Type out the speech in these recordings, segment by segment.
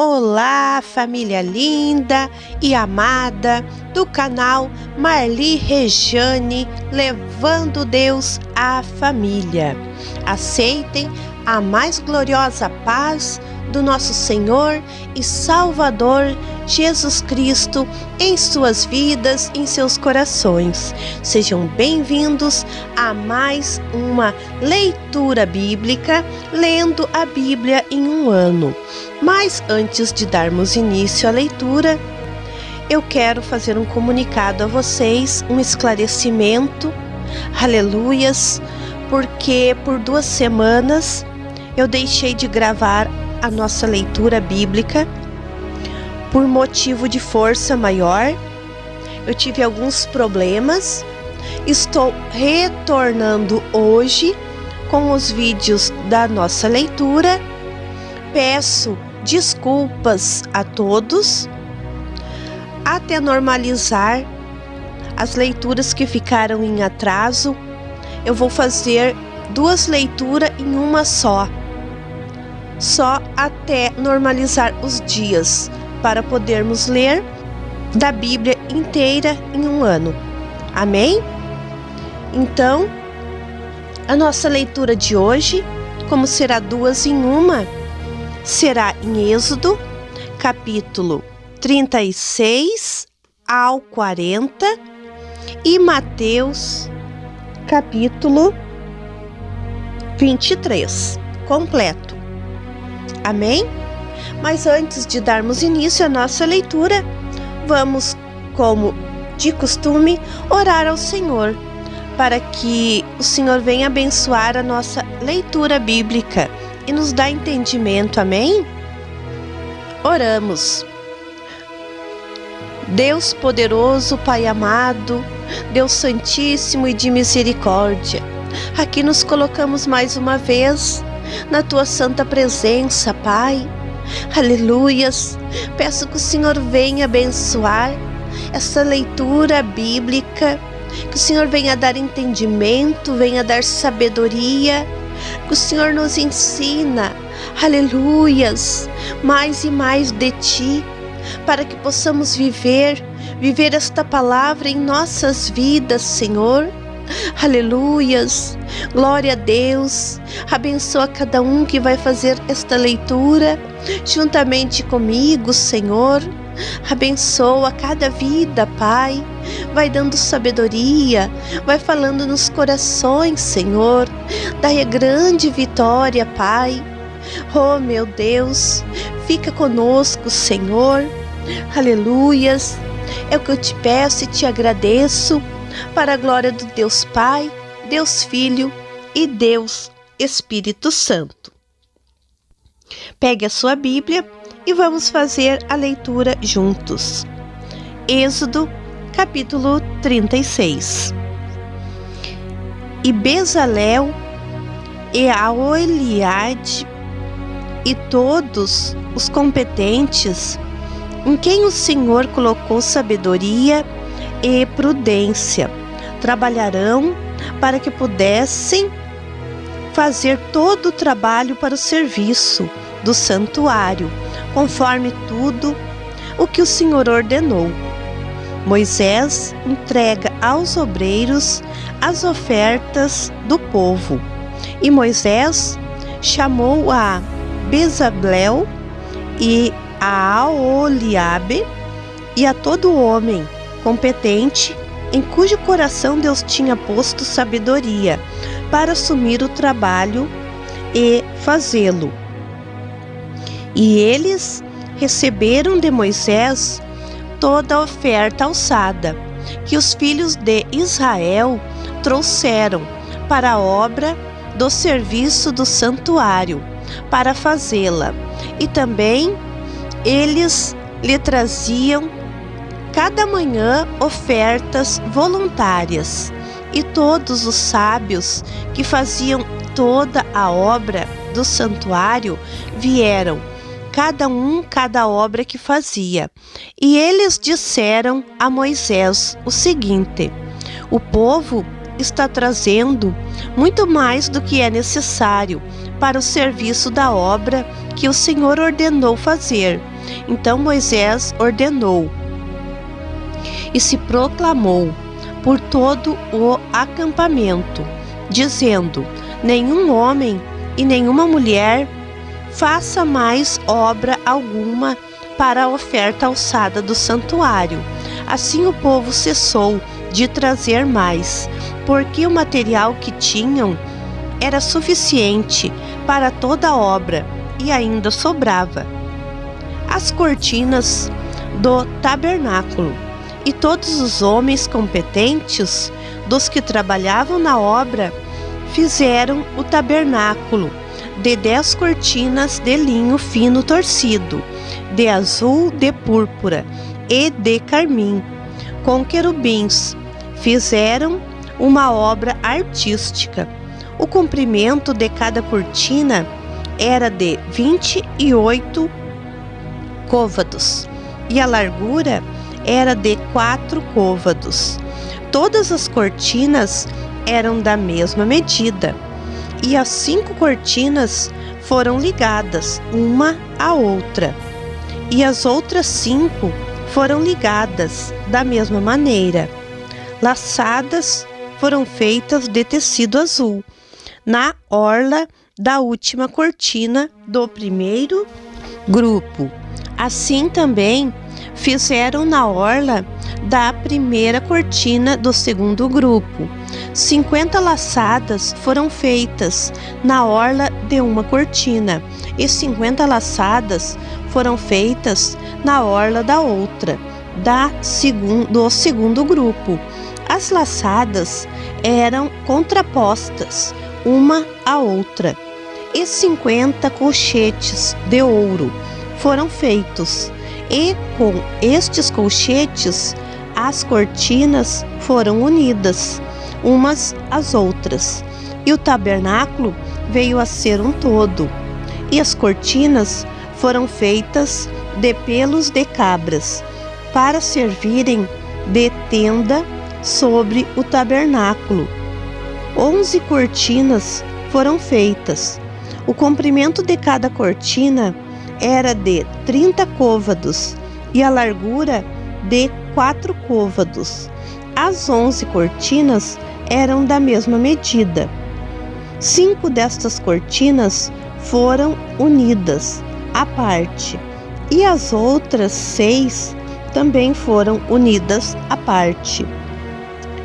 Olá, família linda e amada do canal Marli Regiane, levando Deus à família. Aceitem a mais gloriosa paz do nosso Senhor e Salvador Jesus Cristo em suas vidas, em seus corações. Sejam bem-vindos a mais uma leitura bíblica, lendo a Bíblia em um ano. Mas antes de darmos início à leitura, eu quero fazer um comunicado a vocês, um esclarecimento, aleluias, porque por 2 semanas eu deixei de gravar a nossa leitura bíblica por motivo de força maior. Eu tive alguns problemas, estou retornando hoje com os vídeos da nossa leitura. Peço desculpas a todos, até normalizar as leituras que ficaram em atraso. Eu vou fazer 2 leituras em uma só até normalizar os dias, para podermos ler da Bíblia inteira em um ano. Amém? Então, a nossa leitura de hoje, como será 2 em uma, será em Êxodo, capítulo 36 ao 40 e Mateus, capítulo 23, completo. Amém? Mas antes de darmos início à nossa leitura, vamos, como de costume, orar ao Senhor, para que o Senhor venha abençoar a nossa leitura bíblica e nos dar entendimento. Amém? Oramos. Deus poderoso, Pai amado, Deus santíssimo e de misericórdia, aqui nos colocamos mais uma vez na Tua santa presença, Pai. Aleluias. Peço que o Senhor venha abençoar essa leitura bíblica, que o Senhor venha dar entendimento, venha dar sabedoria, que o Senhor nos ensina, aleluias, mais e mais de Ti, para que possamos viver esta palavra em nossas vidas, Senhor. Aleluias, glória a Deus. Abençoa cada um que vai fazer esta leitura juntamente comigo, Senhor. Abençoa cada vida, Pai. Vai dando sabedoria, vai falando nos corações, Senhor. Dai a grande vitória, Pai. Oh, meu Deus, fica conosco, Senhor. Aleluias. É o que eu te peço e te agradeço, para a glória do Deus Pai, Deus Filho e Deus Espírito Santo. Pegue a sua Bíblia e vamos fazer a leitura juntos. Êxodo, capítulo 36. E Bezalel e Aholiade e todos os competentes, em quem o Senhor colocou sabedoria e prudência, trabalharão para que pudessem fazer todo o trabalho para o serviço do santuário, conforme tudo o que o Senhor ordenou. Moisés entrega aos obreiros as ofertas do povo, e Moisés chamou a Bezalel e a Aholiabe e a todo homem competente, em cujo coração Deus tinha posto sabedoria, para assumir o trabalho e fazê-lo. E eles receberam de Moisés toda a oferta alçada, que os filhos de Israel trouxeram para a obra do serviço do santuário, para fazê-la. E também eles lhe traziam cada manhã ofertas voluntárias, e todos os sábios que faziam toda a obra do santuário vieram, cada obra que fazia. E eles disseram a Moisés o seguinte: o povo está trazendo muito mais do que é necessário para o serviço da obra que o Senhor ordenou fazer. Então Moisés ordenou e se proclamou por todo o acampamento, dizendo: nenhum homem e nenhuma mulher faça mais obra alguma para a oferta alçada do santuário. Assim o povo cessou de trazer mais, porque o material que tinham era suficiente para toda a obra e ainda sobrava. As cortinas do tabernáculo. E todos os homens competentes dos que trabalhavam na obra fizeram o tabernáculo de 10 cortinas de linho fino torcido, de azul, de púrpura e de carmim, com querubins. Fizeram uma obra artística. O comprimento de cada cortina era de 28 côvados e a largura era de 4 côvados. Todas as cortinas eram da mesma medida, e as 5 cortinas foram ligadas uma à outra, e as outras 5 foram ligadas da mesma maneira. Laçadas foram feitas de tecido azul na orla da última cortina do primeiro grupo. Assim também fizeram na orla da primeira cortina do segundo grupo. 50 laçadas foram feitas na orla de uma cortina, e 50 laçadas foram feitas na orla da outra, do segundo grupo. As laçadas eram contrapostas uma à outra, e 50 colchetes de ouro foram feitos. E com estes colchetes, as cortinas foram unidas umas às outras, e o tabernáculo veio a ser um todo. E as cortinas foram feitas de pelos de cabras, para servirem de tenda sobre o tabernáculo. 11 cortinas foram feitas. O comprimento de cada cortina era de 30 côvados e a largura de 4 côvados. As 11 cortinas eram da mesma medida. 5 destas cortinas foram unidas à parte, e as outras 6 também foram unidas à parte.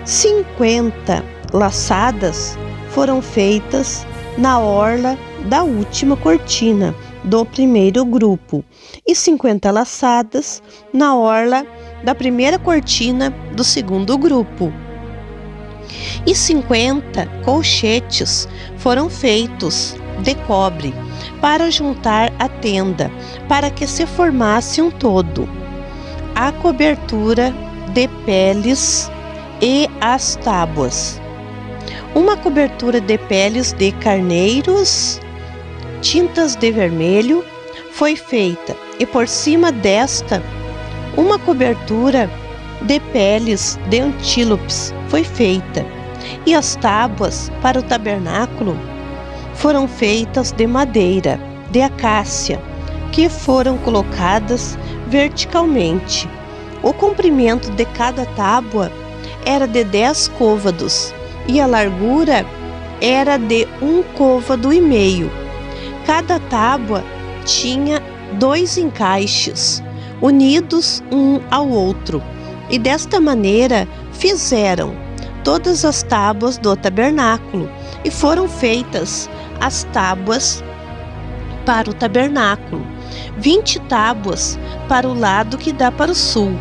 50 laçadas foram feitas na orla da última cortina do primeiro grupo, e 50 laçadas na orla da primeira cortina do segundo grupo. E 50 colchetes foram feitos de cobre para juntar a tenda, para que se formasse um todo. A cobertura de peles e as tábuas. Uma cobertura de peles de carneiros tintas de vermelho foi feita, e por cima desta uma cobertura de peles de antílopes foi feita, e as tábuas para o tabernáculo foram feitas de madeira de acácia, que foram colocadas verticalmente. O comprimento de cada tábua era de 10 côvados e a largura era de 1,5 côvado. Cada tábua tinha 2 encaixes, unidos um ao outro, e desta maneira fizeram todas as tábuas do tabernáculo, e foram feitas as tábuas para o tabernáculo, 20 tábuas para o lado que dá para o sul,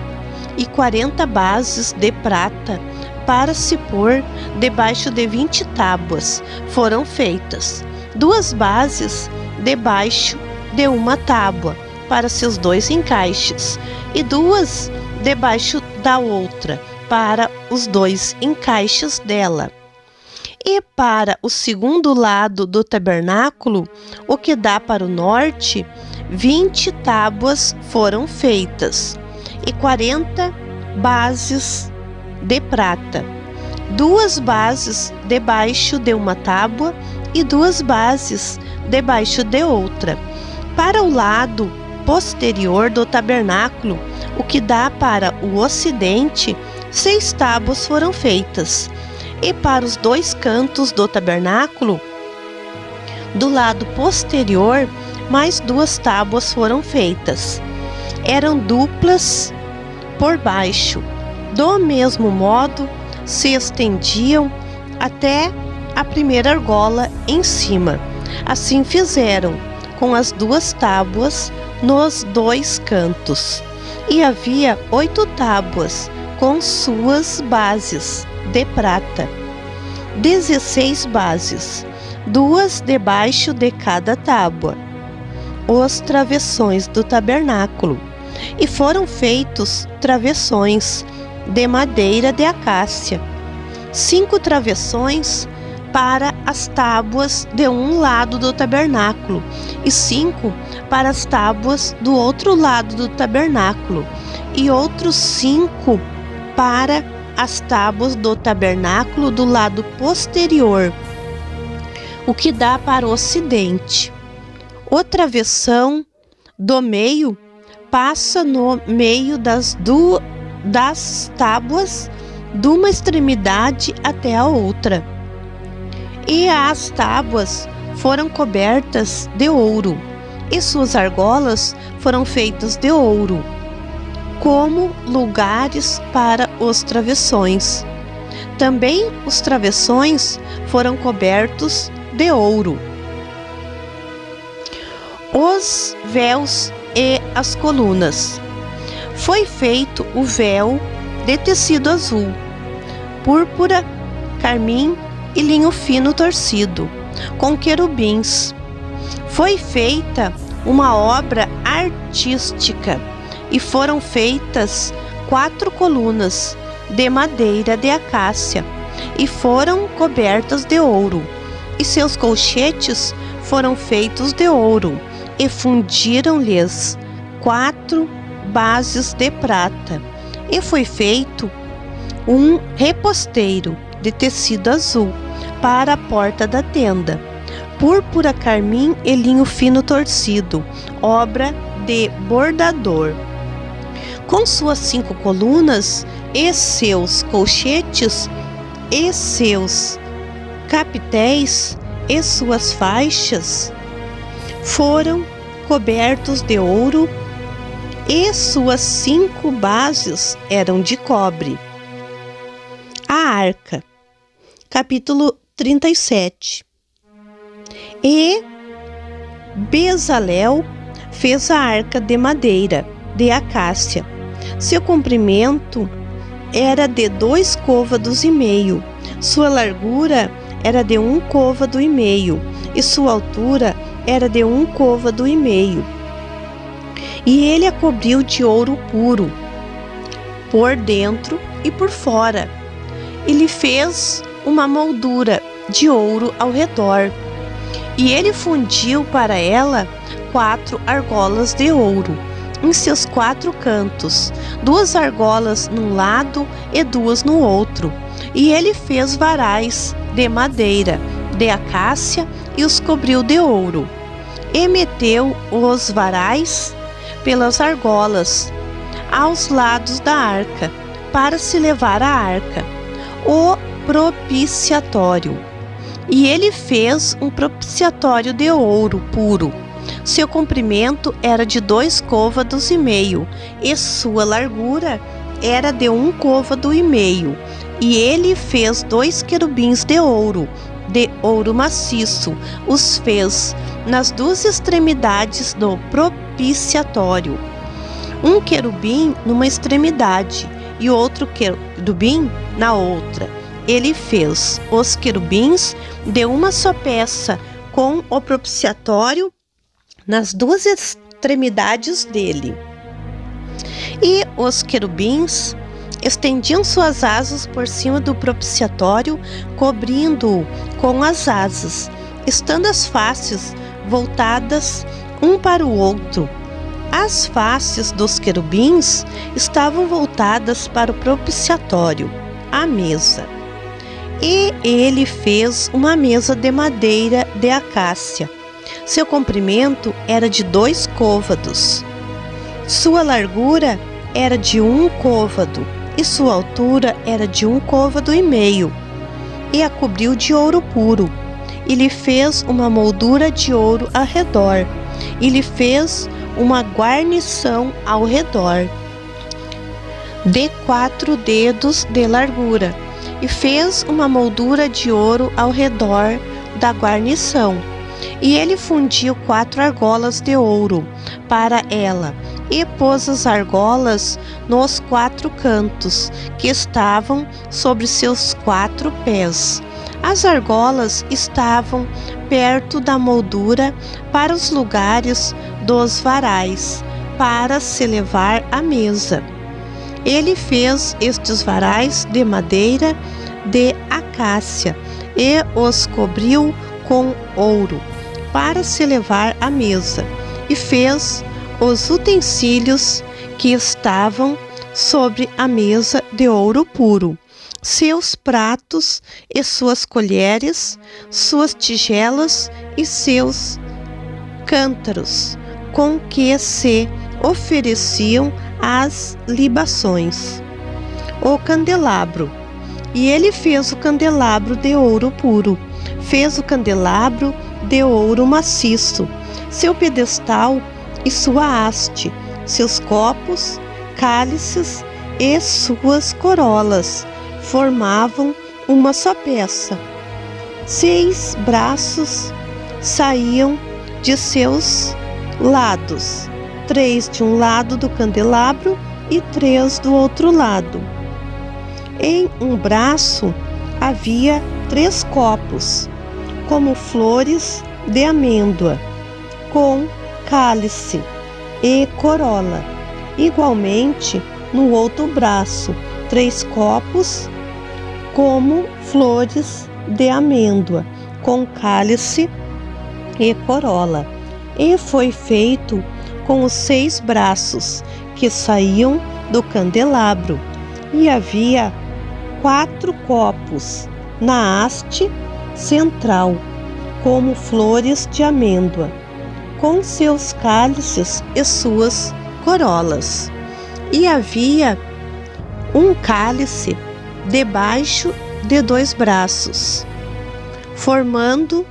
e 40 bases de prata para se pôr debaixo de 20 tábuas foram feitas. 2 bases debaixo de uma tábua para seus 2 encaixes, e 2 debaixo da outra para os 2 encaixes dela. E para o segundo lado do tabernáculo, o que dá para o norte, 20 tábuas foram feitas, e 40 bases de prata, 2 bases debaixo de uma tábua e 2 bases debaixo de outra. Para o lado posterior do tabernáculo, o que dá para o ocidente, 6 tábuas foram feitas, e para os 2 cantos do tabernáculo, do lado posterior, mais 2 tábuas foram feitas. Eram duplas por baixo. Do mesmo modo, se estendiam até a primeira argola em cima. Assim fizeram com as 2 tábuas nos 2 cantos. E havia 8 tábuas com suas bases de prata, 16 bases, 2 debaixo de cada tábua, os travessões do tabernáculo. E foram feitos travessões de madeira de acácia, 5 travessões para as tábuas de um lado do tabernáculo e 5 para as tábuas do outro lado do tabernáculo, e outros 5 para as tábuas do tabernáculo do lado posterior, o que dá para o ocidente. O travessão do meio passa no meio das tábuas, de uma extremidade até a outra. E as tábuas foram cobertas de ouro, e suas argolas foram feitas de ouro, como lugares para os travessões. Também os travessões foram cobertos de ouro. Os véus e as colunas. Foi feito o véu de tecido azul, púrpura, carmim e linho fino torcido, com querubins. Foi feita uma obra artística e foram feitas 4 colunas de madeira de acácia e foram cobertas de ouro, e seus colchetes foram feitos de ouro, e fundiram-lhes 4 bases de prata, e foi feito um reposteiro de tecido azul para a porta da tenda, púrpura, carmim e linho fino torcido, obra de bordador. Com suas 5 colunas e seus colchetes e seus capitéis e suas faixas foram cobertos de ouro, e suas 5 bases eram de cobre. A arca, capítulo 37. E Bezalel fez a arca de madeira de acácia. Seu comprimento era de 2 côvados e meio, sua largura era de 1 côvado e meio, e sua altura era de 1 côvado e meio. E ele a cobriu de ouro puro, por dentro e por fora. E lhe fez uma moldura de ouro ao redor. E ele fundiu para ela 4 argolas de ouro em seus 4 cantos, 2 argolas num lado e 2 no outro. E ele fez varais de madeira de acácia e os cobriu de ouro. E meteu os varais pelas argolas aos lados da arca, para se levar a arca, o propiciatório. E ele fez um propiciatório de ouro puro. Seu comprimento era de 2 côvados e meio, e sua largura era de 1 côvado e meio. E ele fez 2 querubins de ouro maciço, os fez nas 2 extremidades do propiciatório, um querubim numa extremidade e outro querubim na outra. Ele fez os querubins de uma só peça, com o propiciatório nas 2 extremidades dele. E os querubins estendiam suas asas por cima do propiciatório, cobrindo-o com as asas, estando as faces voltadas um para o outro. As faces dos querubins estavam voltadas para o propiciatório, a mesa. E ele fez uma mesa de madeira de acácia. Seu comprimento era de 2 côvados Sua largura era de 1 côvado, e sua altura era de 1 côvado e meio, e a cobriu de ouro puro, e lhe fez uma moldura de ouro ao redor, e lhe fez uma guarnição ao redor, de 4 dedos de largura, e fez uma moldura de ouro ao redor da guarnição. E ele fundiu 4 argolas de ouro para ela, e pôs as argolas nos 4 cantos, que estavam sobre seus 4 pés. As argolas estavam perto da moldura para os lugares dos varais, para se levar à mesa. Ele fez estes varais de madeira de acácia e os cobriu com ouro, para se levar à mesa, e fez os utensílios que estavam sobre a mesa de ouro puro, seus pratos e suas colheres, suas tigelas e seus cântaros, com que se ofereciam as libações. O candelabro. E ele fez o candelabro de ouro puro, fez o candelabro de ouro maciço, seu pedestal e sua haste, seus copos, cálices e suas corolas formavam uma só peça. 6 braços saíam de seus lados, 3 de um lado do candelabro e 3 do outro lado. Em um braço havia 3 copos, como flores de amêndoa, com cálice e corola. Igualmente, no outro braço, 3 copos, como flores de amêndoa, com cálice e corola. E foi feito com os 6 braços que saíam do candelabro. E havia 4 copos na haste central, como flores de amêndoa, com seus cálices e suas corolas. E havia um cálice debaixo de 2 braços, formando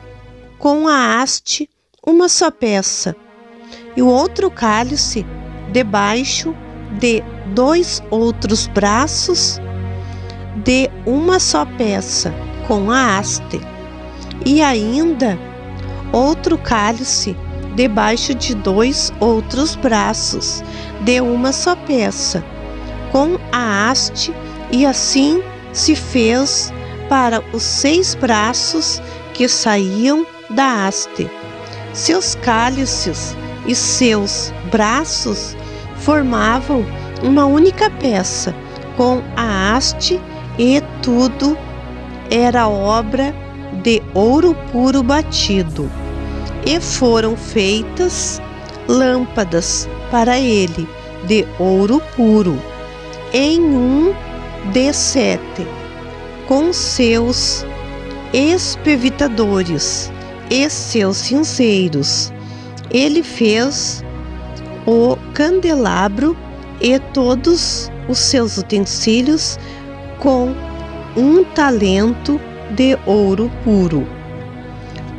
com a haste uma só peça, e o outro cálice debaixo de 2 outros braços de uma só peça, com a haste, e ainda outro cálice debaixo de 2 outros braços de uma só peça, com a haste, e assim se fez para os 6 braços que saíam da haste. Seus cálices e seus braços formavam uma única peça, com a haste, e tudo era obra de ouro puro batido. E foram feitas lâmpadas para ele de ouro puro, em um de 7, com seus espevitadores e seus cinzeiros. Ele fez o candelabro e todos os seus utensílios com 1 talento de ouro puro.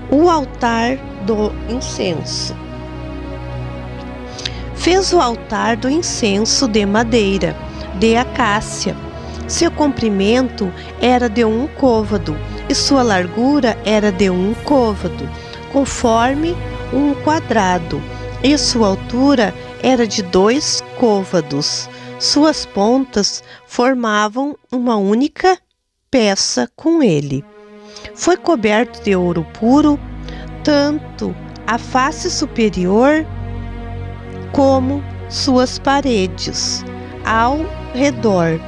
O altar do incenso. Fez o altar do incenso de madeira, de acácia. Seu comprimento era de 1 côvado, e sua largura era de 1 côvado, conforme um quadrado, e sua altura era de 2 côvados. Suas pontas formavam uma única peça com ele. Foi coberto de ouro puro, tanto a face superior como suas paredes ao redor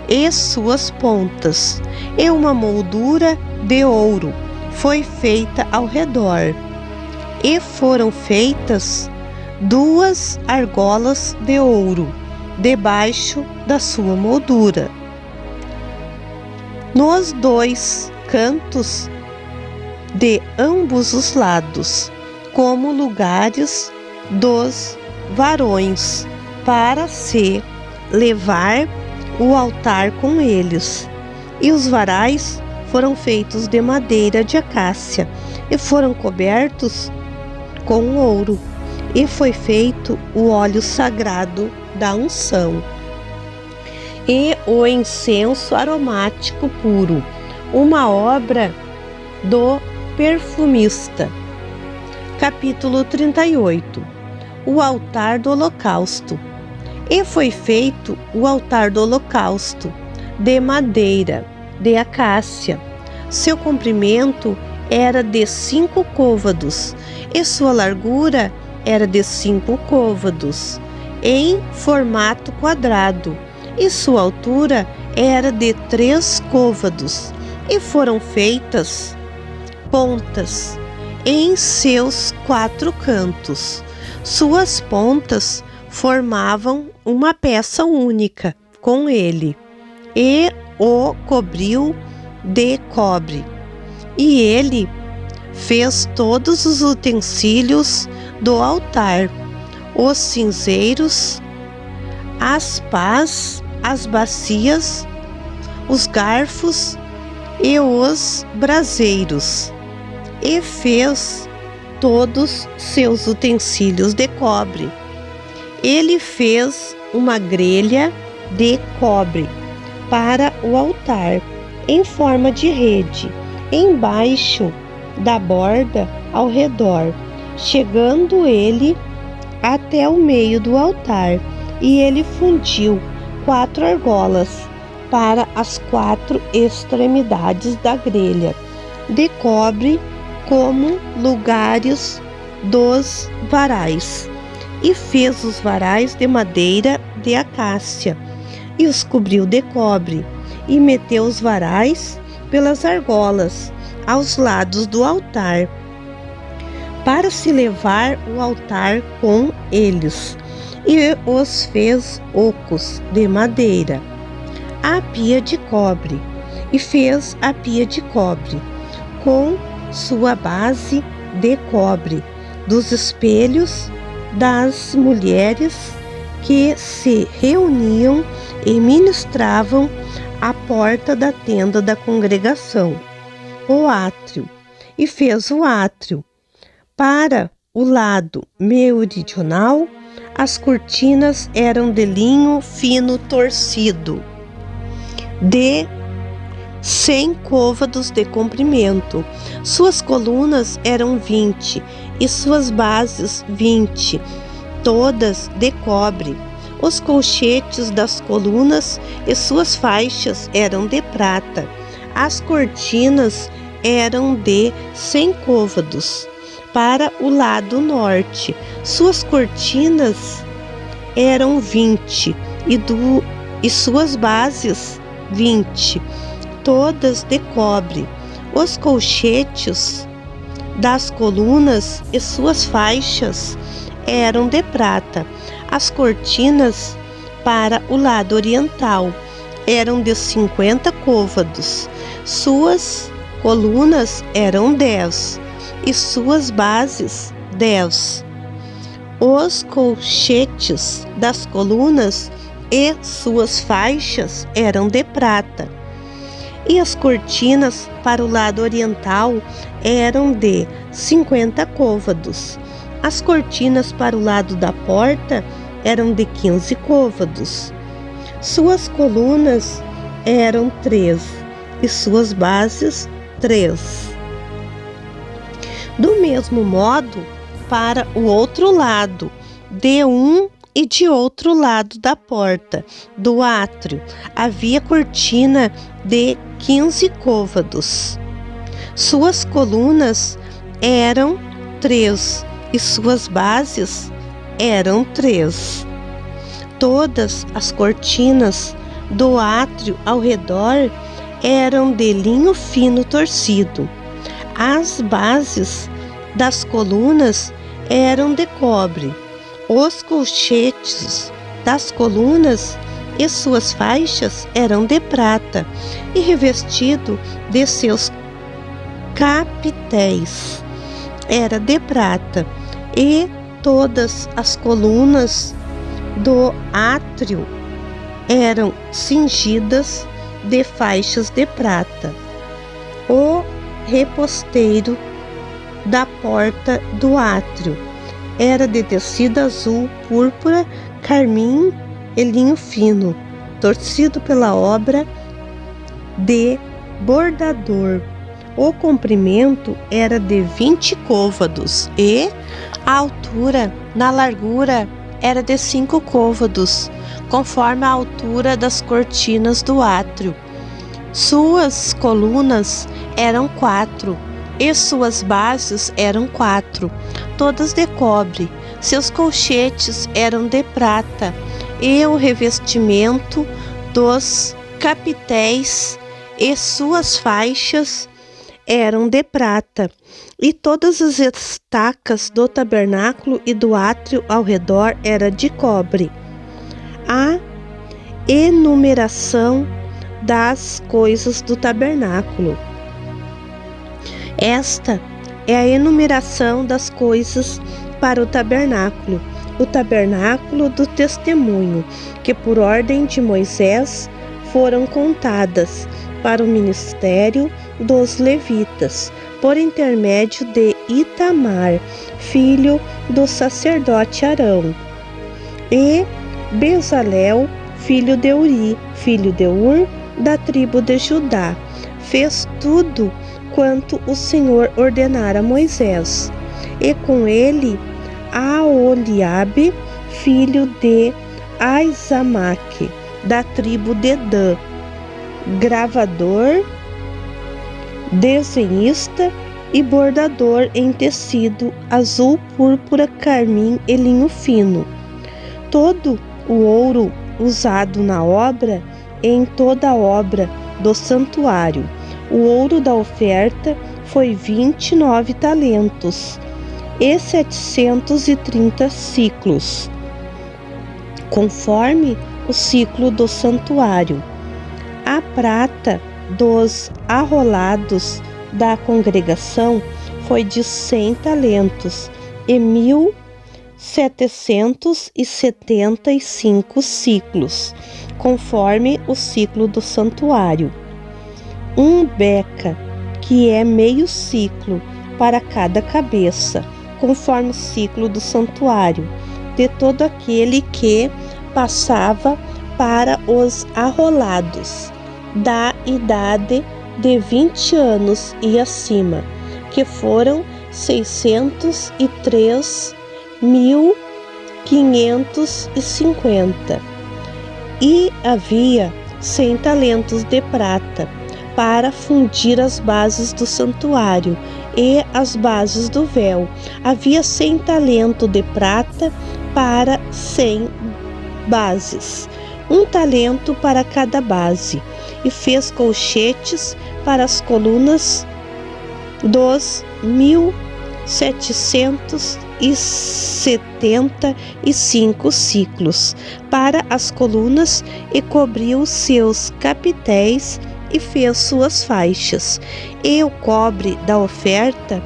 e suas pontas, e uma moldura de ouro foi feita ao redor, e foram feitas 2 argolas de ouro debaixo da sua moldura, nos 2 cantos de ambos os lados, como lugares dos varões, para se levar o altar com eles. E os varais foram feitos de madeira de acácia e foram cobertos com ouro. E foi feito o óleo sagrado da unção e o incenso aromático puro, uma obra do perfumista. Capítulo 38. O altar do holocausto. E foi feito o altar do holocausto de madeira de acácia. Seu comprimento era de 5 côvados e sua largura era de 5 côvados, em formato quadrado, e sua altura era de 3 côvados, e foram feitas pontas em seus 4 cantos. Suas pontas formavam uma peça única com ele, e o cobriu de cobre. E ele fez todos os utensílios do altar, os cinzeiros, as pás, as bacias, os garfos e os braseiros, e fez todos seus utensílios de cobre. Ele fez uma grelha de cobre para o altar, em forma de rede, embaixo da borda ao redor, chegando ele até o meio do altar, e ele fundiu 4 argolas para as 4 extremidades da grelha de cobre como lugares dos varais, e fez os varais de madeira de acácia e os cobriu de cobre, e meteu os varais pelas argolas aos lados do altar, para se levar o altar com eles, e os fez ocos de madeira, a pia de cobre, e fez a pia de cobre com sua base de cobre, dos espelhos das mulheres que se reuniam e ministravam à porta da tenda da congregação, o átrio, e fez o átrio. Para o lado meridional, as cortinas eram de linho fino torcido, de 100 côvados de comprimento. Suas colunas eram 20 e suas bases 20, todas de cobre. Os colchetes das colunas e suas faixas eram de prata. As cortinas eram de 100 côvados. Para o lado norte, suas cortinas eram 20 e suas bases 20, todas de cobre. Os colchetes das colunas e suas faixas eram de prata. As cortinas para o lado oriental eram de 50 côvados. Suas colunas eram 10 e suas bases 10. Os colchetes das colunas e suas faixas eram de prata. E as cortinas para o lado oriental eram de 50 côvados. As cortinas para o lado da porta eram de 15 côvados. Suas colunas eram 3 e suas bases 3. Do mesmo modo, para o outro lado, de um e de outro lado da porta do átrio, havia cortina de 15 côvados. Suas colunas eram 3 e suas bases eram 3. Todas as cortinas do átrio ao redor eram de linho fino torcido. As bases das colunas eram de cobre. Os colchetes das colunas e suas faixas eram de prata, e revestido de seus capitéis era de prata, e todas as colunas do átrio eram cingidas de faixas de prata. O reposteiro da porta do átrio era de tecido azul, púrpura, carmim e linho fino, torcido pela obra de bordador. O comprimento era de 20 côvados e a altura na largura era de 5 côvados, conforme a altura das cortinas do átrio. Suas colunas eram 4 e suas bases eram 4, todas de cobre. Seus colchetes eram de prata e o revestimento dos capitéis e suas faixas eram de prata, e todas as estacas do tabernáculo e do átrio ao redor era de cobre. A enumeração das coisas do tabernáculo. Esta é a enumeração das coisas para o tabernáculo do testemunho, que por ordem de Moisés foram contadas para o ministério dos levitas, por intermédio de Itamar, filho do sacerdote Arão, e Bezalel, filho de Uri, filho de Ur, da tribo de Judá, fez tudo quanto o Senhor ordenara a Moisés, e com ele Aholiabe, filho de Aizamaque, da tribo de Dan, gravador, desenhista e bordador em tecido azul, púrpura, carmim e linho fino. Todo o ouro usado na obra e em toda a obra do santuário. O ouro da oferta foi 29 talentos e 730 siclos, conforme o ciclo do santuário. A prata dos arrolados da congregação foi de 100 talentos e 1.775 ciclos, conforme o ciclo do santuário. Um beca, que é meio ciclo, para cada cabeça, conforme o ciclo do santuário, de todo aquele que passava para os arrolados da idade de 20 anos e acima, que foram 603.550. E havia 100 talentos de prata para fundir as bases do santuário e as bases do véu. Havia 100 talentos de prata para 100 bases, 1 talento para cada base, e fez colchetes para as colunas dos 1.775 ciclos para as colunas, e cobriu seus capitéis e fez suas faixas. E o cobre da oferta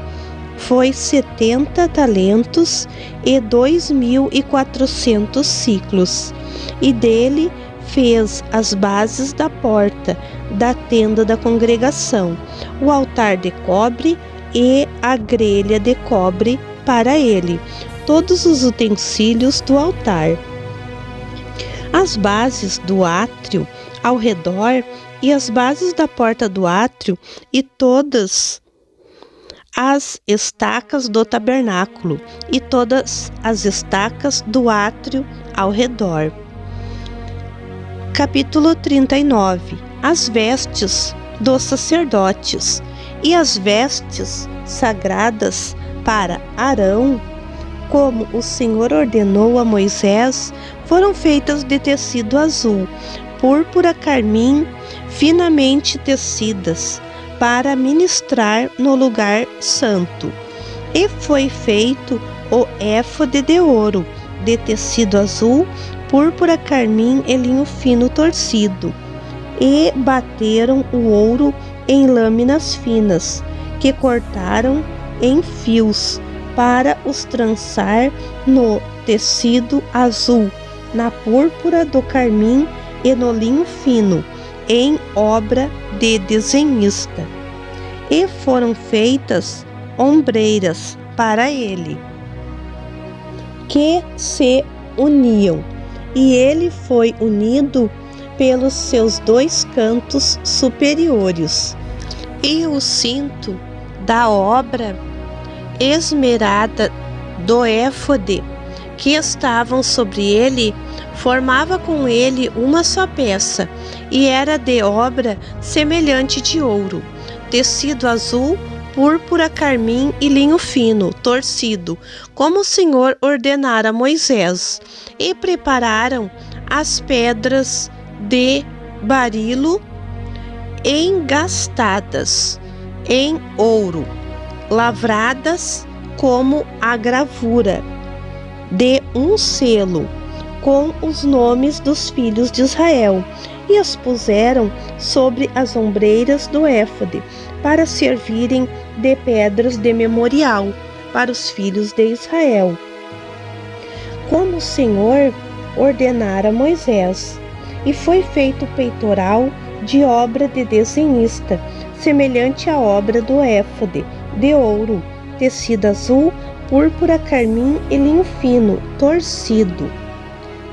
foi 70 talentos e 2.400 ciclos, e dele fez as bases da porta da tenda da congregação, o altar de cobre e a grelha de cobre para ele, todos os utensílios do altar. As bases do átrio ao redor e as bases da porta do átrio e todas as estacas do tabernáculo e todas as estacas do átrio ao redor. Capítulo 39. As vestes dos sacerdotes e as vestes sagradas para Arão, como o Senhor ordenou a Moisés, foram feitas de tecido azul, púrpura, carmim, finamente tecidas, para ministrar no lugar santo. E foi feito o éfode de ouro, de tecido azul, púrpura, carmim e linho fino torcido, e bateram o ouro em lâminas finas, que cortaram em fios, para os trançar no tecido azul na púrpura do carmim e no linho fino, em obra de desenhista. E foram feitas ombreiras para ele, que se uniam, e ele foi unido pelos seus 2 cantos superiores. E o cinto da obra esmerada do éfode que estavam sobre ele formava com ele uma só peça, e era de obra semelhante de ouro, tecido azul, púrpura, carmim e linho fino, torcido, como o Senhor ordenara a Moisés. E prepararam as pedras de barilo engastadas em ouro, lavradas como a gravura de um selo, com os nomes dos filhos de Israel, e as puseram sobre as ombreiras do éfode, para servirem de pedras de memorial para os filhos de Israel, como o Senhor ordenara a Moisés. E foi feito o peitoral de obra de desenhista, semelhante à obra do éfode, de ouro, tecido azul, púrpura, carmim e linho fino, torcido.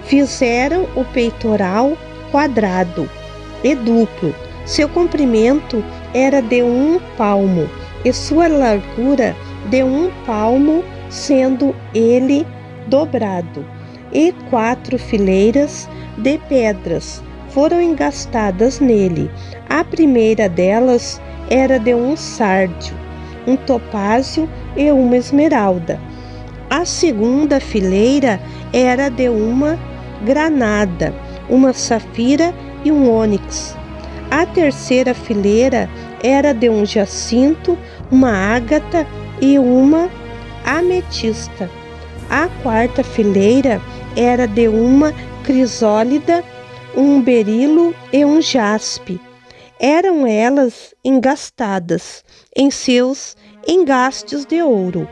Fizeram o peitoral quadrado e duplo. Seu comprimento era de 1 palmo, e sua largura de 1 palmo, sendo ele dobrado. E 4 fileiras de pedras foram engastadas nele. A primeira delas era de um sárdio, um topázio e uma esmeralda. A segunda fileira era de uma granada, uma safira e um ônix. A terceira fileira era de um jacinto, uma ágata e uma ametista. A quarta fileira era de uma crisólida, um berilo e um jaspe. Eram elas engastadas em seus engastes de ouro.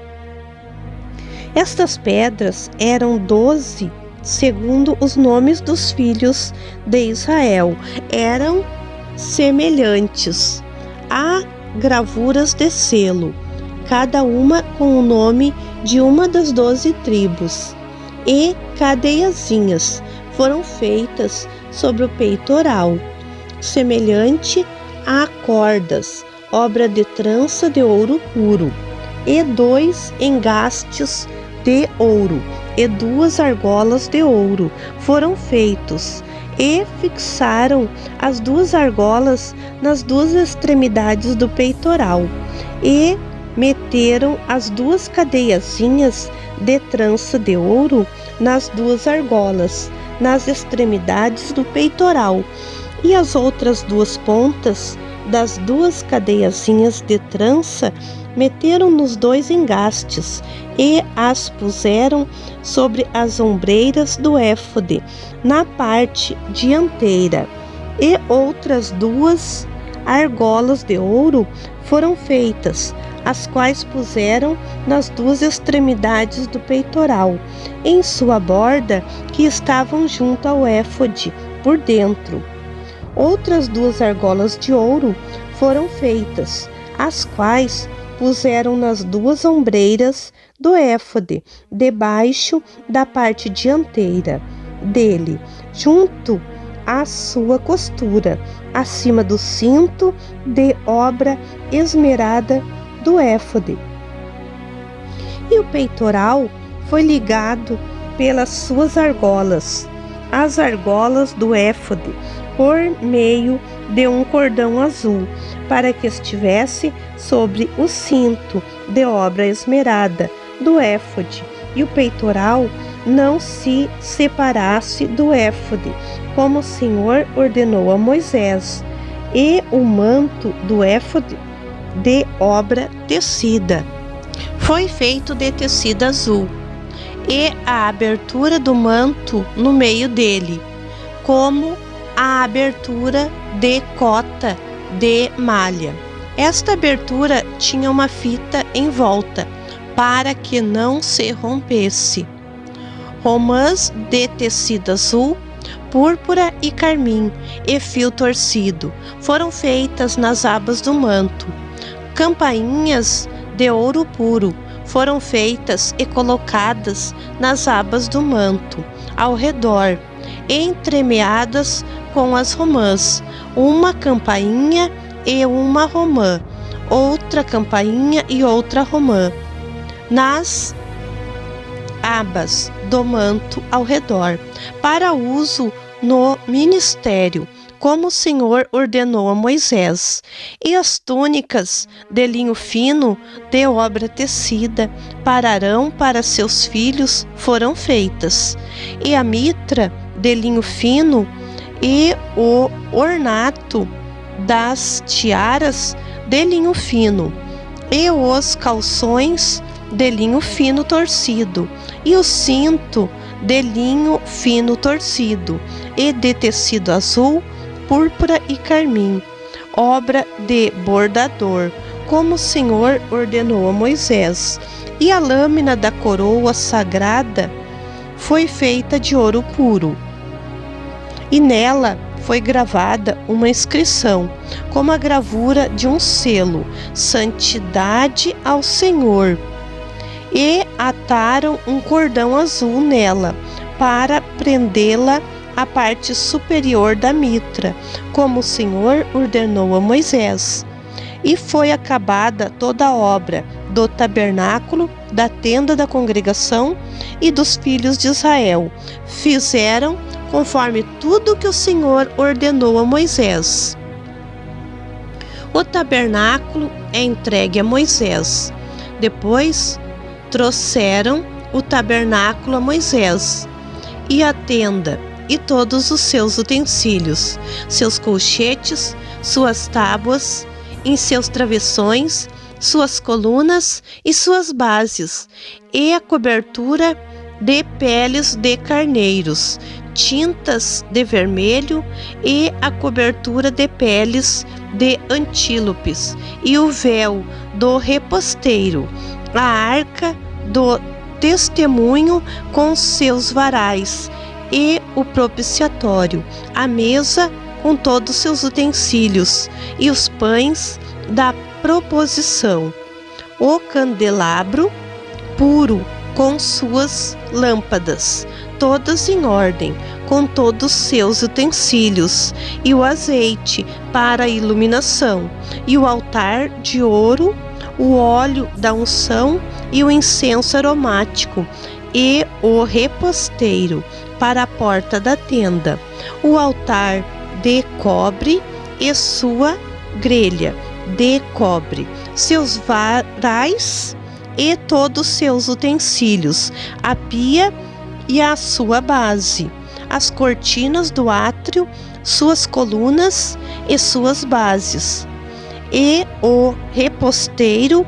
Estas pedras eram 12, segundo os nomes dos filhos de Israel. Eram semelhantes a gravuras de selo, cada uma com o nome de uma das 12 tribos. E cadeiazinhas foram feitas sobre o peitoral, semelhante a cordas, obra de trança de ouro puro, e 2 engastes de ouro, e 2 argolas de ouro foram feitos, e fixaram as 2 argolas nas 2 extremidades do peitoral, e meteram as 2 cadeiazinhas de trança de ouro nas 2 argolas, nas extremidades do peitoral, e as outras 2 pontas das 2 cadeiazinhas de trança meteram nos 2 engastes, e as puseram sobre as ombreiras do éfode, na parte dianteira. E outras 2 argolas de ouro foram feitas, as quais puseram nas 2 extremidades do peitoral, em sua borda, que estavam junto ao éfode, por dentro. Outras 2 argolas de ouro foram feitas, as quais puseram nas 2 ombreiras do éfode, debaixo da parte dianteira dele, junto à sua costura, acima do cinto de obra esmerada do éfode. E o peitoral foi ligado pelas suas argolas, as argolas do éfode, por meio de um cordão azul, para que estivesse sobre o cinto de obra esmerada do éfode, e o peitoral não se separasse do éfode, como o Senhor ordenou a Moisés, e o manto do éfode de obra tecida foi feito de tecido azul, e a abertura do manto no meio dele, como a abertura de cota de malha. Esta abertura tinha uma fita em volta, para que não se rompesse. romãs de tecido azul, púrpura e carmim e fio torcido foram feitas nas abas do manto. Campainhas de ouro puro foram feitas e colocadas nas abas do manto, ao redor, entremeadas com as romãs, uma campainha e uma romã, outra campainha e outra romã, nas abas do manto ao redor, para uso no ministério, como o Senhor ordenou a Moisés. E as túnicas de linho fino, de obra tecida, para Arão, para seus filhos, foram feitas. E a mitra de linho fino e o ornato das tiaras de linho fino, e os calções de linho fino torcido, e o cinto de linho fino torcido, e de tecido azul, púrpura e carmim, obra de bordador, como o Senhor ordenou a Moisés. E a lâmina da coroa sagrada foi feita de ouro puro, e nela foi gravada uma inscrição, como a gravura de um selo: Santidade ao Senhor. E ataram um cordão azul nela, para prendê-la à parte superior da mitra, como o Senhor ordenou a Moisés. E foi acabada toda a obra do tabernáculo, da tenda da congregação e dos filhos de Israel. Fizeram conforme tudo que o Senhor ordenou a Moisés. O tabernáculo é entregue a Moisés. Depois trouxeram o tabernáculo a Moisés, e a tenda, e todos os seus utensílios, seus colchetes, suas tábuas, em seus travessões, suas colunas e suas bases, e a cobertura de peles de carneiros, tintas de vermelho, e a cobertura de peles de antílopes, e o véu do reposteiro, a arca do testemunho com seus varais, e o propiciatório, a mesa com todos seus utensílios, e os pães da proposição, o candelabro puro com suas lâmpadas, todas em ordem, com todos seus utensílios, e o azeite para a iluminação, e o altar de ouro, o óleo da unção e o incenso aromático, e o reposteiro para a porta da tenda, o altar de cobre e sua grelha de cobre, seus varais e todos seus utensílios, a pia e a sua base, as cortinas do átrio, suas colunas e suas bases, e o reposteiro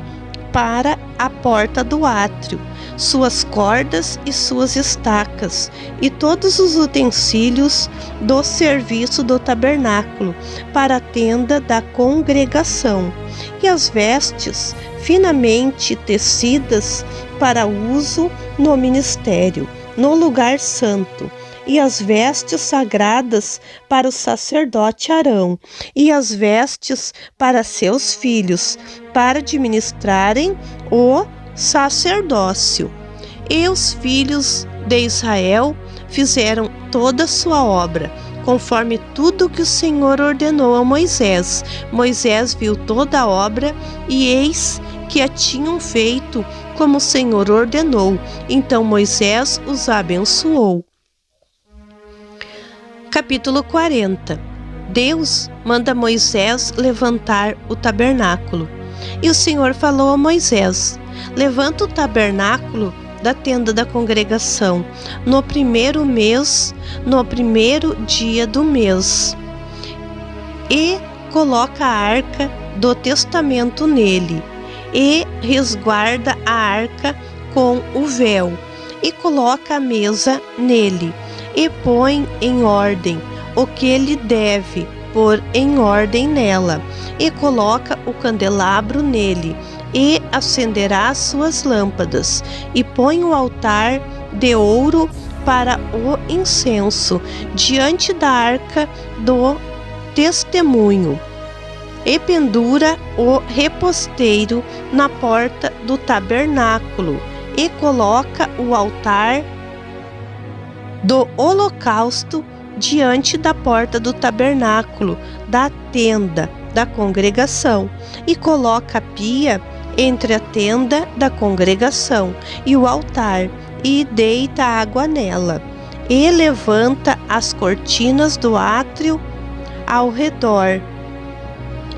para a porta do átrio, suas cordas e suas estacas, e todos os utensílios do serviço do tabernáculo para a tenda da congregação, e as vestes finamente tecidas para uso no ministério, no lugar santo, e as vestes sagradas para o sacerdote Arão, e as vestes para seus filhos, para administrarem o sacerdócio. E os filhos de Israel fizeram toda a sua obra, conforme tudo que o Senhor ordenou a Moisés. Moisés viu toda a obra, e eis que a tinham feito como o Senhor ordenou. Então Moisés os abençoou. Capítulo 40. Deus manda Moisés levantar o tabernáculo. E o Senhor falou a Moisés: levanta o tabernáculo da tenda da congregação no primeiro mês, no primeiro dia do mês, e coloca a arca do testamento nele, e resguarda a arca com o véu, e coloca a mesa nele, e põe em ordem o que ele deve pôr em ordem nela, e coloca o candelabro nele, e acenderá as suas lâmpadas, e põe o altar de ouro para o incenso diante da arca do testemunho, e pendura o reposteiro na porta do tabernáculo, e coloca o altar do holocausto diante da porta do tabernáculo, da tenda da congregação, e coloca a pia entre a tenda da congregação e o altar, e deita água nela, e levanta as cortinas do átrio ao redor,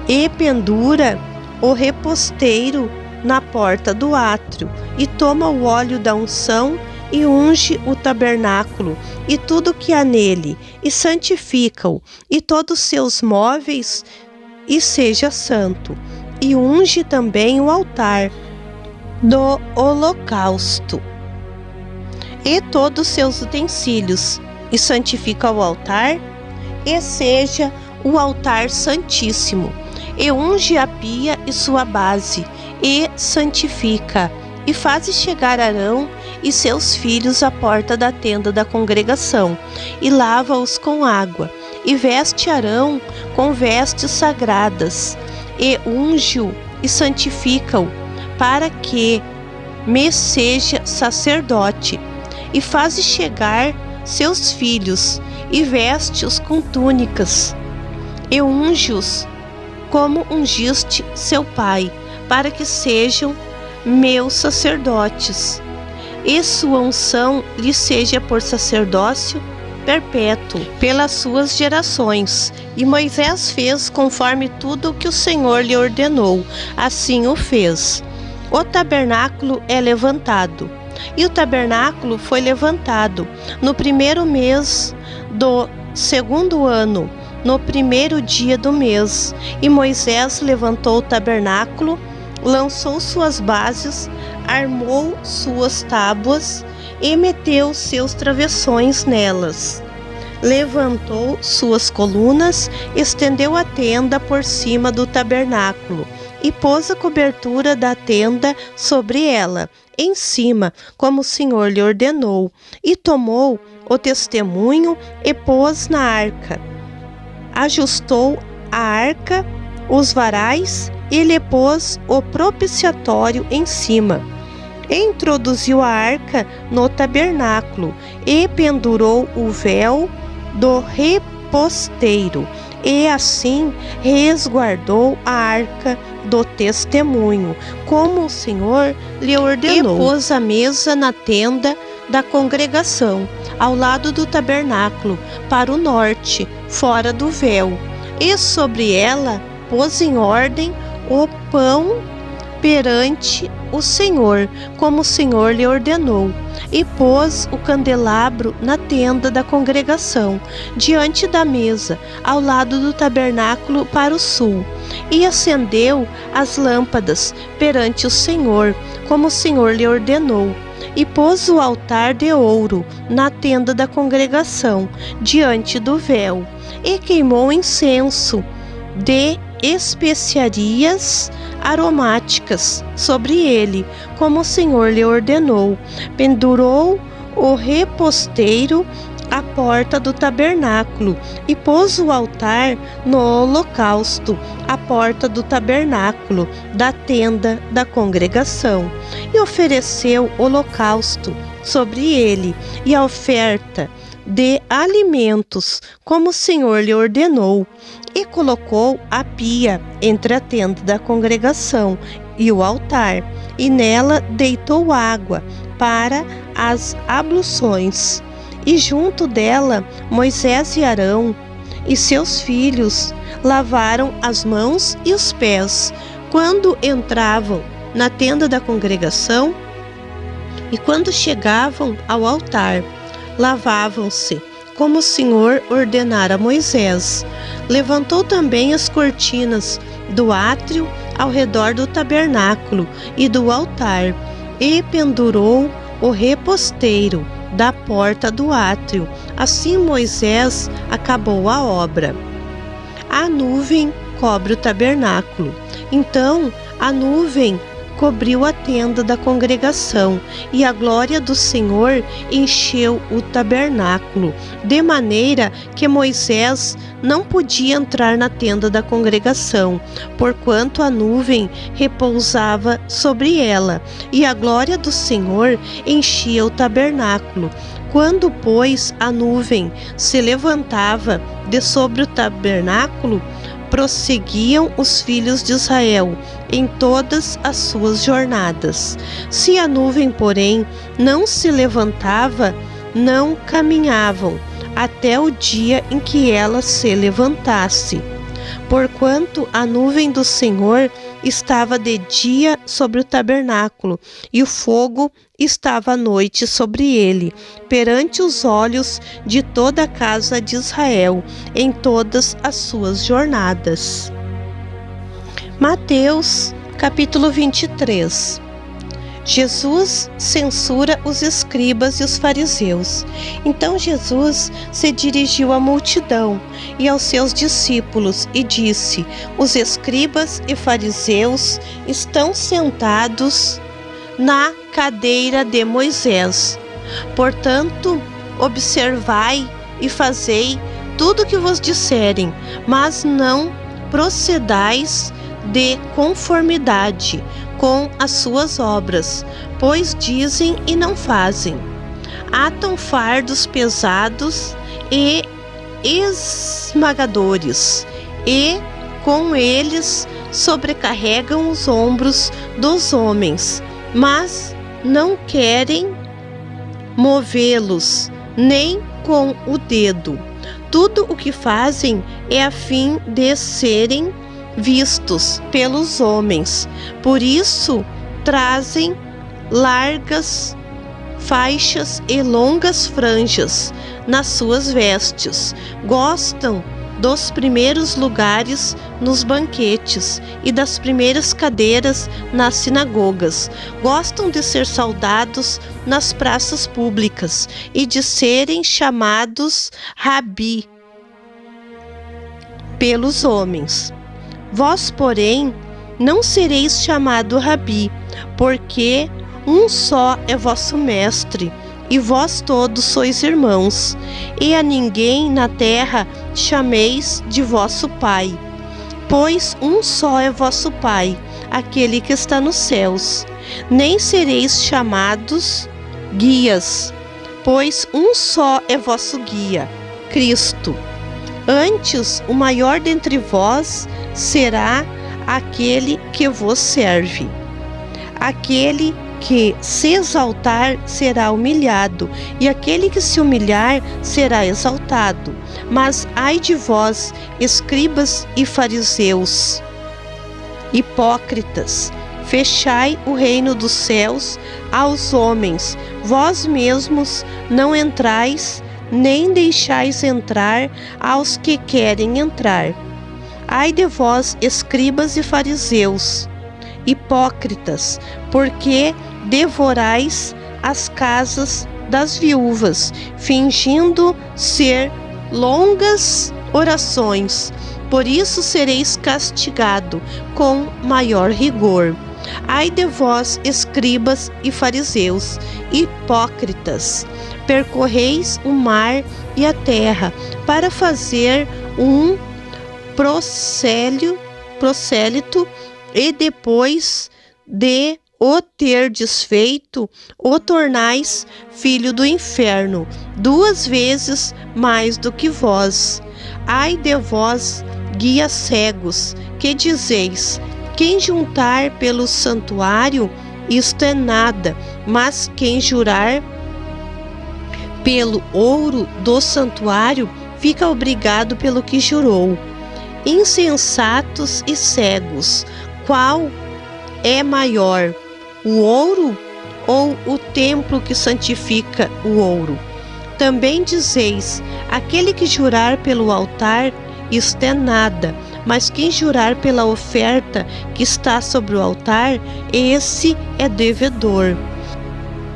e pendura o reposteiro na porta do átrio, e toma o óleo da unção e unge o tabernáculo e tudo que há nele, e santifica-o e todos seus móveis, e seja santo. E unge também o altar do holocausto e todos seus utensílios, e santifica o altar, e seja o altar santíssimo. E unge a pia e sua base, e santifica, e faz chegar Arão e seus filhos à porta da tenda da congregação, e lava-os com água, e veste Arão com vestes sagradas, e unge-o e santifica-o, para que me seja sacerdote, e faz chegar seus filhos, e veste-os com túnicas, e unge-os como ungiste seu pai, para que sejam meus sacerdotes, e sua unção lhe seja por sacerdócio perpétuo pelas suas gerações. E Moisés fez conforme tudo o que o Senhor lhe ordenou, assim o fez. O tabernáculo é levantado. E o tabernáculo foi levantado no primeiro mês do segundo ano, no primeiro dia do mês. E Moisés levantou o tabernáculo, lançou suas bases, armou suas tábuas e meteu seus travessões nelas. Levantou suas colunas, estendeu a tenda por cima do tabernáculo e pôs a cobertura da tenda sobre ela, em cima, como o Senhor lhe ordenou, e tomou o testemunho e pôs na arca. Ajustou a arca, os varais, e lhe pôs o propiciatório em cima. Introduziu a arca no tabernáculo e pendurou o véu do reposteiro, e assim resguardou a arca do testemunho, como o Senhor lhe ordenou. E pôs a mesa na tenda da congregação, ao lado do tabernáculo, para o norte, fora do véu, e sobre ela pôs em ordem o pão perante o Senhor, como o Senhor lhe ordenou, e pôs o candelabro na tenda da congregação, diante da mesa, ao lado do tabernáculo para o sul, e acendeu as lâmpadas perante o Senhor, como o Senhor lhe ordenou, e pôs o altar de ouro na tenda da congregação, diante do véu, e queimou incenso de especiarias aromáticas sobre ele, como o Senhor lhe ordenou. Pendurou o reposteiro à porta do tabernáculo e pôs o altar no holocausto à porta do tabernáculo da tenda da congregação, e ofereceu holocausto sobre ele e a oferta de alimentos, como o Senhor lhe ordenou, e colocou a pia entre a tenda da congregação e o altar, e nela deitou água para as abluções. E junto dela Moisés e Arão e seus filhos lavaram as mãos e os pés quando entravam na tenda da congregação, e quando chegavam ao altar, lavavam-se, como o Senhor ordenara a Moisés. Levantou também as cortinas do átrio ao redor do tabernáculo e do altar, e pendurou o reposteiro da porta do átrio. Assim Moisés acabou a obra. A nuvem cobre o tabernáculo. Então a nuvem cobriu a tenda da congregação, e a glória do Senhor encheu o tabernáculo, de maneira que Moisés não podia entrar na tenda da congregação, porquanto a nuvem repousava sobre ela, e a glória do Senhor enchia o tabernáculo. Quando, pois, a nuvem se levantava de sobre o tabernáculo, prosseguiam os filhos de Israel em todas as suas jornadas. Se a nuvem, porém, não se levantava, não caminhavam até o dia em que ela se levantasse. Porquanto a nuvem do Senhor estava de dia sobre o tabernáculo, e o fogo estava à noite sobre ele, perante os olhos de toda a casa de Israel, em todas as suas jornadas. Mateus, capítulo 23. Jesus censura os escribas e os fariseus. Então Jesus se dirigiu à multidão e aos seus discípulos e disse: os escribas e fariseus estão sentados na cadeira de Moisés. Portanto, observai e fazei tudo o que vos disserem, mas não procedais de conformidade com as suas obras, pois dizem e não fazem. Atam fardos pesados e esmagadores, e com eles sobrecarregam os ombros dos homens, mas não querem movê-los nem com o dedo. Tudo o que fazem é a fim de serem vistos pelos homens. Por isso trazem largas faixas e longas franjas nas suas vestes. Gostam dos primeiros lugares nos banquetes e das primeiras cadeiras nas sinagogas. Gostam de ser saudados nas praças públicas e de serem chamados rabi pelos homens. Vós, porém, não sereis chamado rabi, porque um só é vosso mestre, e vós todos sois irmãos, e a ninguém na terra chameis de vosso pai, pois um só é vosso Pai, aquele que está nos céus. Nem sereis chamados guias, pois um só é vosso guia, Cristo. Antes, o maior dentre vós será aquele que vos serve. Aquele que se exaltar será humilhado, e aquele que se humilhar será exaltado. Mas ai de vós, escribas e fariseus, hipócritas, fechai o reino dos céus aos homens. Vós mesmos não entrais, nem deixais entrar aos que querem entrar. Ai de vós, escribas e fariseus, hipócritas, porque devorais as casas das viúvas, fingindo ser longas orações. Por isso sereis castigado com maior rigor. Ai de vós, escribas e fariseus, hipócritas, percorreis o mar e a terra para fazer um prosélito, e depois de o ter desfeito, o tornais filho do inferno, 2 vezes mais do que vós. Ai de vós, guias cegos, que dizeis: quem juntar pelo santuário, isto é nada, mas quem jurar pelo ouro do santuário, fica obrigado pelo que jurou. Insensatos e cegos, qual é maior, o ouro ou o templo que santifica o ouro? Também dizeis: aquele que jurar pelo altar, isto é nada, mas quem jurar pela oferta que está sobre o altar, esse é devedor.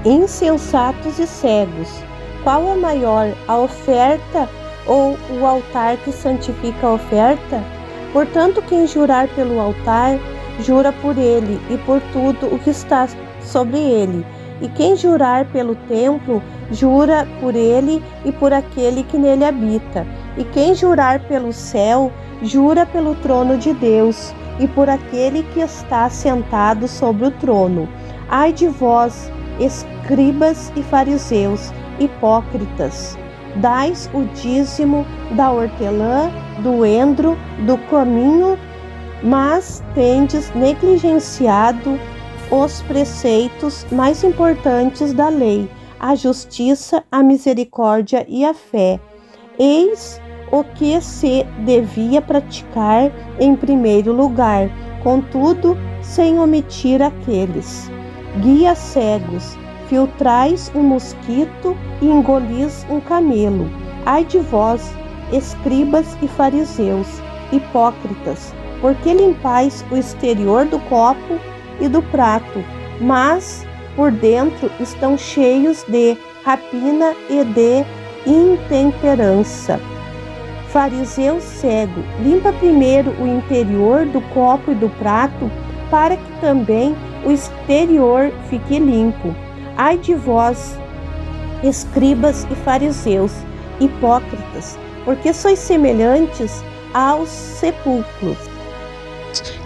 Insensatos e cegos, qual é maior, a oferta ou o altar que santifica a oferta? Portanto, quem jurar pelo altar, jura por ele e por tudo o que está sobre ele. E quem jurar pelo templo, jura por ele e por aquele que nele habita. E quem jurar pelo céu, jura pelo trono de Deus e por aquele que está sentado sobre o trono. Ai de vós, escribas e fariseus, hipócritas! Dais o dízimo da hortelã, do endro, do cominho, mas tendes negligenciado os preceitos mais importantes da lei, a justiça, a misericórdia e a fé. Eis o que se devia praticar em primeiro lugar, contudo, sem omitir aqueles. Guias cegos, filtrais um mosquito e engolis um camelo. Ai de vós, escribas e fariseus, hipócritas, porque limpais o exterior do copo e do prato, mas por dentro estão cheios de rapina e de intemperança. Fariseu cego, limpa primeiro o interior do copo e do prato, para que também o exterior fique limpo. Ai de vós, escribas e fariseus, hipócritas, porque sois semelhantes aos sepulcros,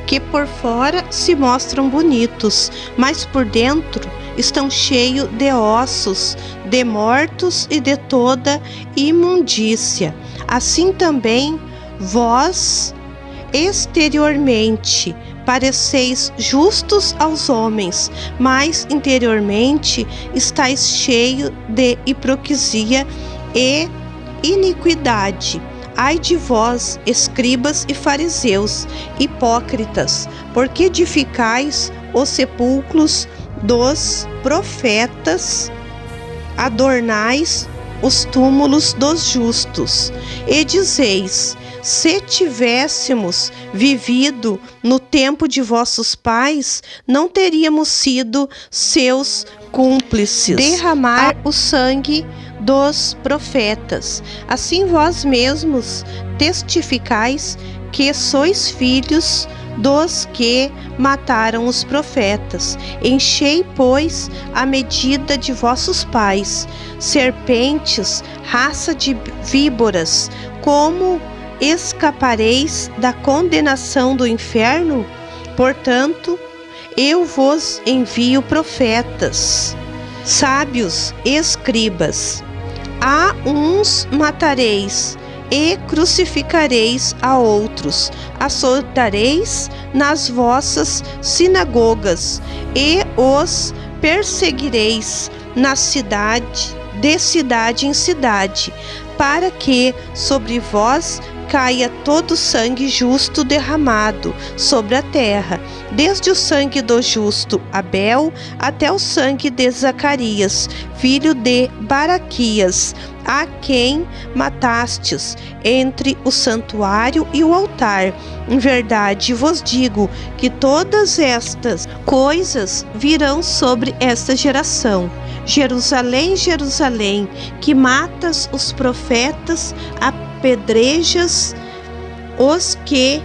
que por fora se mostram bonitos, mas por dentro estão cheios de ossos, de mortos e de toda imundícia. Assim também vós, exteriormente, pareceis justos aos homens, mas interiormente estáis cheios de hipocrisia e iniquidade. Ai de vós, escribas e fariseus, hipócritas, porque edificais os sepulcros dos profetas, adornais os túmulos dos justos, e dizeis: se tivéssemos vivido no tempo de vossos pais, não teríamos sido seus cúmplices. Derramar o sangue dos profetas. Assim vós mesmos testificais que sois filhos dos que mataram os profetas. Enchei, pois, a medida de vossos pais, serpentes, raça de víboras, como escapareis da condenação do inferno? Portanto, eu vos envio profetas, sábios e escribas. A uns matareis e crucificareis a outros, açoitareis nas vossas sinagogas e os perseguireis na cidade, de cidade em cidade, para que sobre vós caia todo o sangue justo derramado sobre a terra, desde o sangue do justo Abel até o sangue de Zacarias, filho de Baraquias, a quem matastes entre o santuário e o altar. Em verdade vos digo que todas estas coisas virão sobre esta geração. Jerusalém, Jerusalém, que matas os profetas, apedrejas os que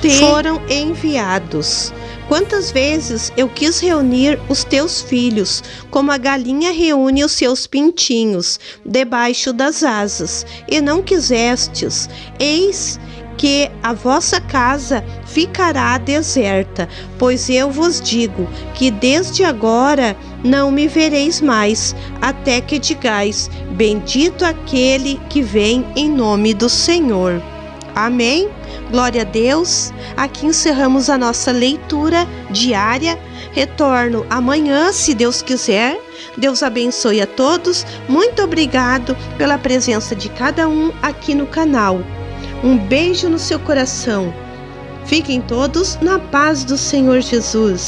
te foram enviados. Quantas vezes eu quis reunir os teus filhos, como a galinha reúne os seus pintinhos debaixo das asas, e não quisestes. Eis que a vossa casa ficará deserta, pois eu vos digo que desde agora não me vereis mais, até que digais: bendito aquele que vem em nome do Senhor. Amém? Glória a Deus. Aqui encerramos a nossa leitura diária. Retorno amanhã, se Deus quiser. Deus abençoe a todos. Muito obrigado pela presença de cada um aqui no canal. Um beijo no seu coração. Fiquem todos na paz do Senhor Jesus.